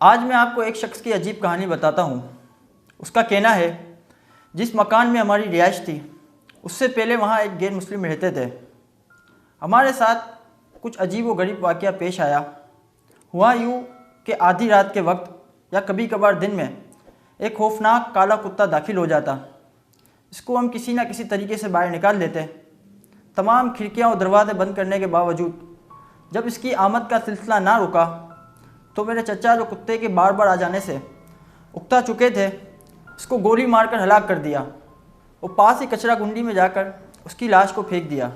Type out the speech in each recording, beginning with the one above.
आज मैं आपको एक शख्स की अजीब कहानी बताता हूँ। उसका कहना है, जिस मकान में हमारी रिहाइश थी उससे पहले वहाँ एक गैर मुस्लिम रहते थे। हमारे साथ कुछ अजीब व गरीब वाक़या पेश आया। हुआ यूँ कि आधी रात के वक्त या कभी कभार दिन में एक खौफनाक काला कुत्ता दाखिल हो जाता। इसको हम किसी न किसी तरीके से बाहर निकाल लेते। तमाम खिड़कियाँ और दरवाजे बंद करने के बावजूद जब इसकी आमद का सिलसिला ना रुका तो मेरे चचा, जो कुत्ते के बार बार आ जाने से उकता चुके थे, इसको गोली मारकर हलाक कर दिया। वो पास ही कचरा कुंडी में जाकर उसकी लाश को फेंक दिया।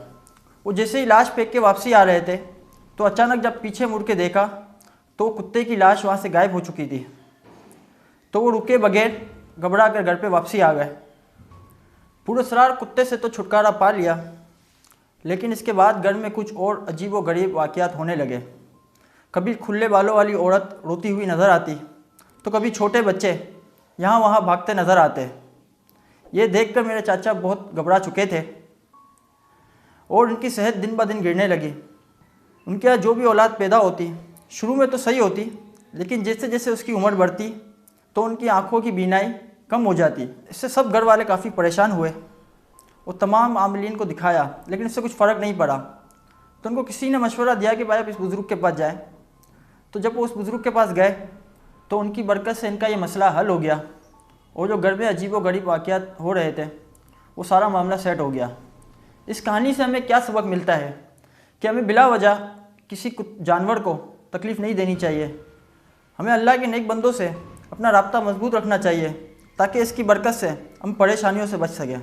वो जैसे ही लाश फेंक के वापसी आ रहे थे तो अचानक जब पीछे मुड़ के देखा तो कुत्ते की लाश वहाँ से गायब हो चुकी थी। तो वो रुके बगैर घबरा कर घर पे वापसी आ गए। पुरअसरार कुत्ते से तो छुटकारा पा लिया, लेकिन इसके बाद घर में कुछ और अजीब व गरीब वाक़यात होने लगे। कभी खुले बालों वाली औरत रोती हुई नज़र आती तो कभी छोटे बच्चे यहाँ वहाँ भागते नज़र आते। ये देखकर मेरे चाचा बहुत घबरा चुके थे और उनकी सेहत दिन ब दिन गिरने लगी। उनके यहाँ जो भी औलाद पैदा होती शुरू में तो सही होती, लेकिन जैसे जैसे उसकी उम्र बढ़ती तो उनकी आँखों की बीनाई कम हो जाती। इससे सब घर वाले काफ़ी परेशान हुए और तमाम आमलीन को दिखाया, लेकिन इससे कुछ फ़र्क नहीं पड़ा। तो उनको किसी ने मशवरा दिया कि भाई आप इस बुज़ुर्ग के पास जाएं। तो जब वो उस बुज़ुर्ग के पास गए तो उनकी बरकत से इनका ये मसला हल हो गया और जो घर में अजीब व गरीब वाक़यात हो रहे थे वो सारा मामला सेट हो गया। इस कहानी से हमें क्या सबक मिलता है कि हमें बिला वजह किसी जानवर को तकलीफ़ नहीं देनी चाहिए। हमें अल्लाह के नेक बंदों से अपना राब्ता मजबूत रखना चाहिए ताकि इसकी बरकत से हम परेशानियों से बच सकें।